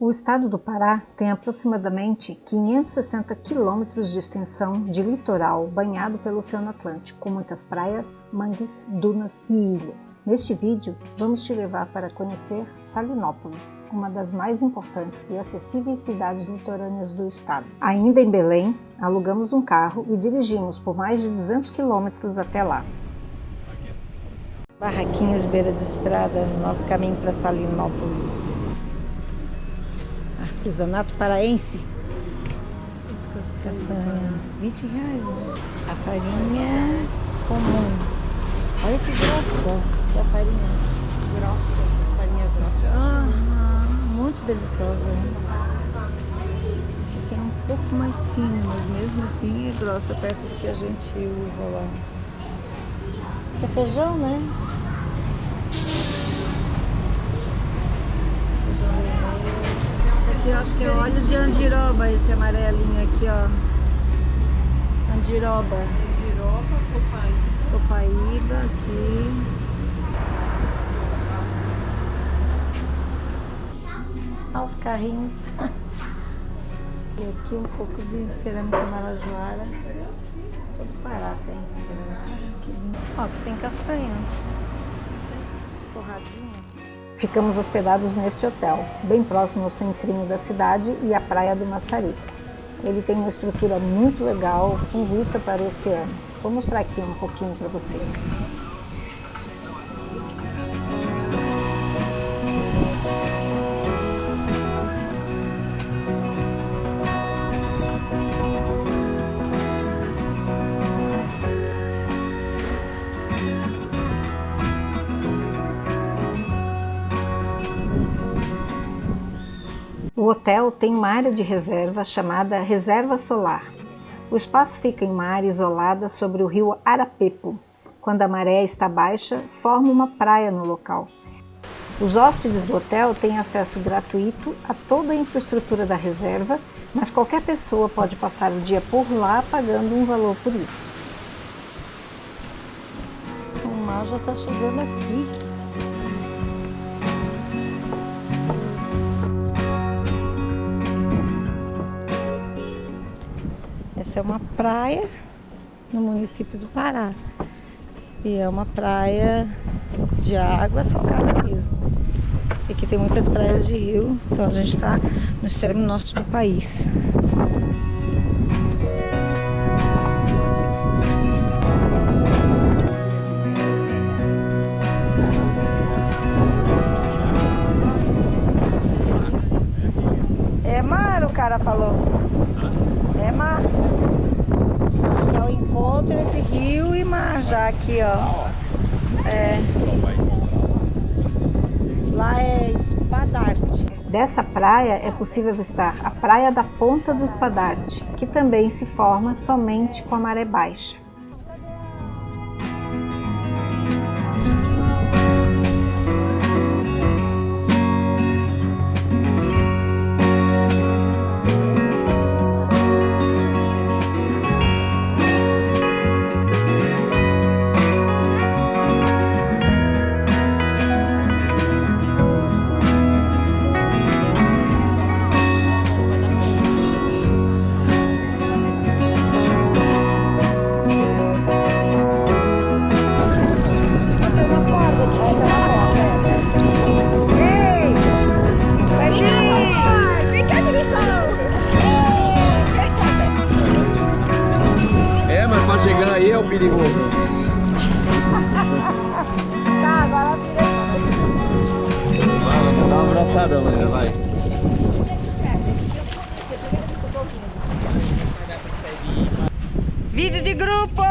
O estado do Pará tem aproximadamente 560 quilômetros de extensão de litoral banhado pelo Oceano Atlântico, com muitas praias, mangues, dunas e ilhas. Neste vídeo, vamos te levar para conhecer Salinópolis, uma das mais importantes e acessíveis cidades litorâneas do estado. Ainda em Belém, alugamos um carro e dirigimos por mais de 200 quilômetros até lá. Barraquinhas beira de estrada no nosso caminho para Salinópolis. Artesanato paraense. Castanha, R$20. A farinha comum. Olha que grossa que é a farinha. Grossa, essas farinhas grossas. Muito deliciosa. Aqui é um pouco mais fina, mas mesmo assim é grossa perto do que a gente usa lá. Isso é feijão, né? Aqui eu acho que é óleo de andiroba, esse amarelinho aqui, ó. Andiroba. Andiroba, Copaíba aqui. Olha os carrinhos. E aqui um pouco de cerâmica marajoara. Todo Pará tem cerâmica. Que lindo. Ó, aqui tem castanha. Torradinha. Ficamos hospedados neste hotel, bem próximo ao centrinho da cidade e à praia do Maçarico. Ele tem uma estrutura muito legal, com vista para o oceano. Vou mostrar aqui um pouquinho para vocês. O hotel tem uma área de reserva chamada Reserva Solar. O espaço fica em uma área isolada sobre o rio Arapepo. Quando a maré está baixa, forma uma praia no local. Os hóspedes do hotel têm acesso gratuito a toda a infraestrutura da reserva, mas qualquer pessoa pode passar o dia por lá pagando um valor por isso. O mar já está chegando aqui. Essa é uma praia no município do Pará e é uma praia de água salgada mesmo. Aqui tem muitas praias de rio, então a gente está no extremo norte do país. É mar, o cara falou. É mar. Acho que é o encontro entre rio e mar já aqui, ó. É. Lá é Espadarte. Dessa praia é possível avistar a praia da Ponta do Espadarte, que também se forma somente com a maré baixa. Chegar aí é o perigoso. Tá, agora vira. Vai, dá uma abraçada, Maria, vai. Vídeo de grupo!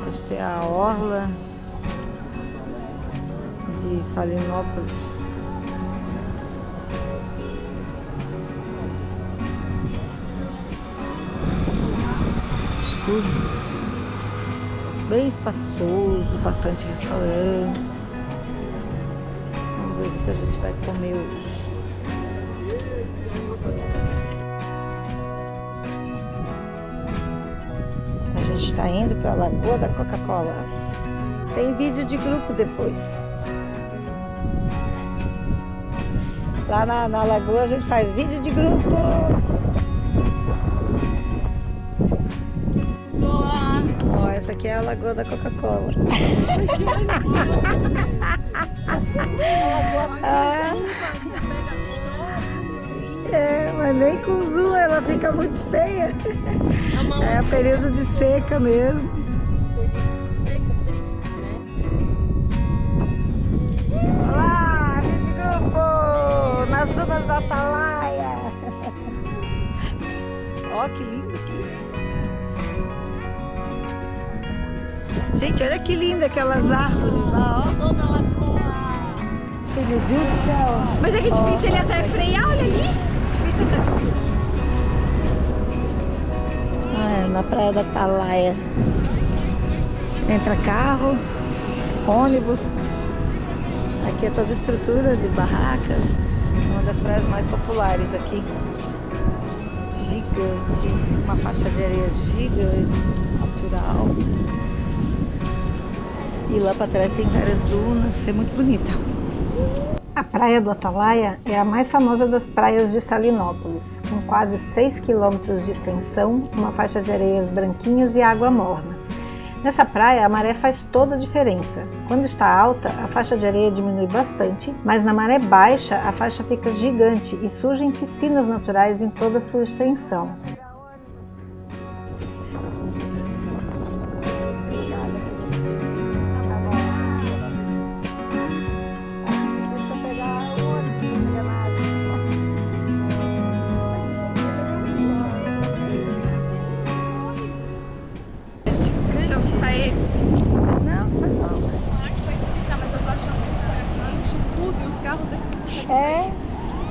Esta é a orla de Salinópolis. Tudo bem espaçoso, bastante restaurantes. que a gente vai comer hoje. A gente está indo para a Lagoa da Coca-Cola. Tem vídeo de grupo depois. Lá na lagoa a gente faz vídeo de grupo. Ó, essa aqui é a Lagoa da Coca-Cola. Mas nem com zoom ela fica muito feia. É período de seca mesmo. Olá, vídeo de grupo! Nas dunas da Atalaia. Ó, que lindo aqui. Gente, olha que linda aquelas árvores lá, ó. Toda a lagoa. Meu Deus do céu. Mas é que é difícil ele até frear, olha ali. Difícil até. Na praia da Atalaia. Entra carro, ônibus. Aqui é toda a estrutura de barracas. Uma das praias mais populares aqui. Gigante. Uma faixa de areia gigante, natural. E lá para trás tem várias dunas, é muito bonita. A Praia do Atalaia é a mais famosa das praias de Salinópolis, com quase 6 quilômetros de extensão, uma faixa de areias branquinhas e água morna. Nessa praia, a maré faz toda a diferença. Quando está alta, a faixa de areia diminui bastante, mas na maré baixa, a faixa fica gigante e surgem piscinas naturais em toda a sua extensão.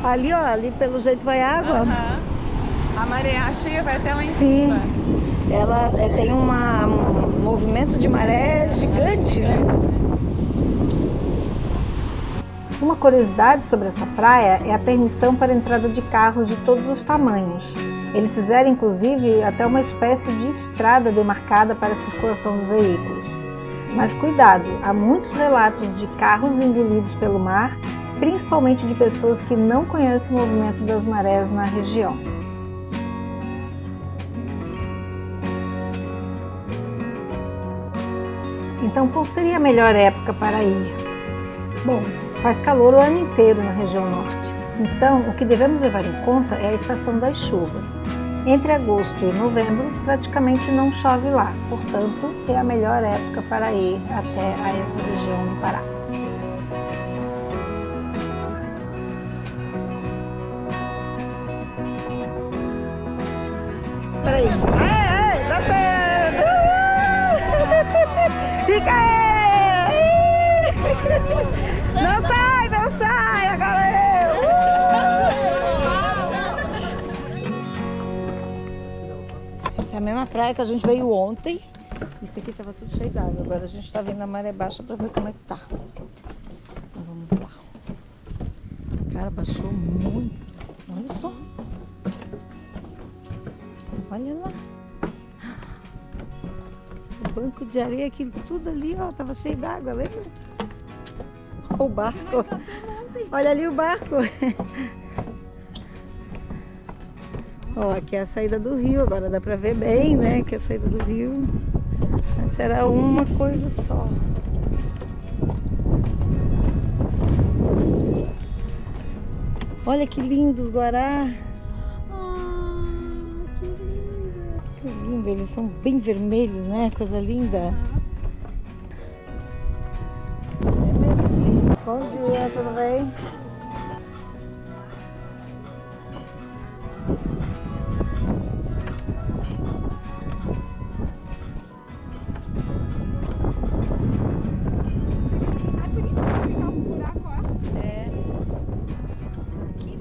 Ali, ó, ali pelo jeito vai água. A maré cheia vai até lá em Sim. cima. Ela tem um movimento de maré gigante, né? Uma curiosidade sobre essa praia é a permissão para a entrada de carros de todos os tamanhos. Eles fizeram, inclusive, até uma espécie de estrada demarcada para a circulação dos veículos. Mas cuidado, há muitos relatos de carros engolidos pelo mar, principalmente de pessoas que não conhecem o movimento das marés na região. Então, qual seria a melhor época para ir? Bom, faz calor o ano inteiro na região norte. Então, o que devemos levar em conta é a estação das chuvas. Entre agosto e novembro, praticamente não chove lá, portanto, é a melhor época para ir até a essa região do Pará. Peraí. Dá certo! Fica aí! Não sai! Agora eu! Essa é a mesma praia que a gente veio ontem. Isso aqui estava tudo cheio d'água. Agora a gente está vendo a maré baixa para ver como é que tá. Então vamos lá. Cara, baixou muito. Olha só. Olha lá. O banco de areia, aquilo tudo ali, ó, tava cheio d'água, lembra? Olha o barco. Olha ali o barco. Ó, aqui é a saída do rio, agora dá pra ver bem, né? Que é a saída do rio. Antes era uma coisa só. Olha que lindo os guará. Que lindo, eles são bem vermelhos, né? Coisa linda. É mesmo assim. Bom dia, tudo bem?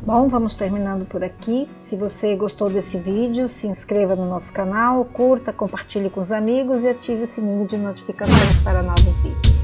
Bom, vamos terminando por aqui. Se você gostou desse vídeo, se inscreva no nosso canal, curta, compartilhe com os amigos e ative o sininho de notificações para novos vídeos.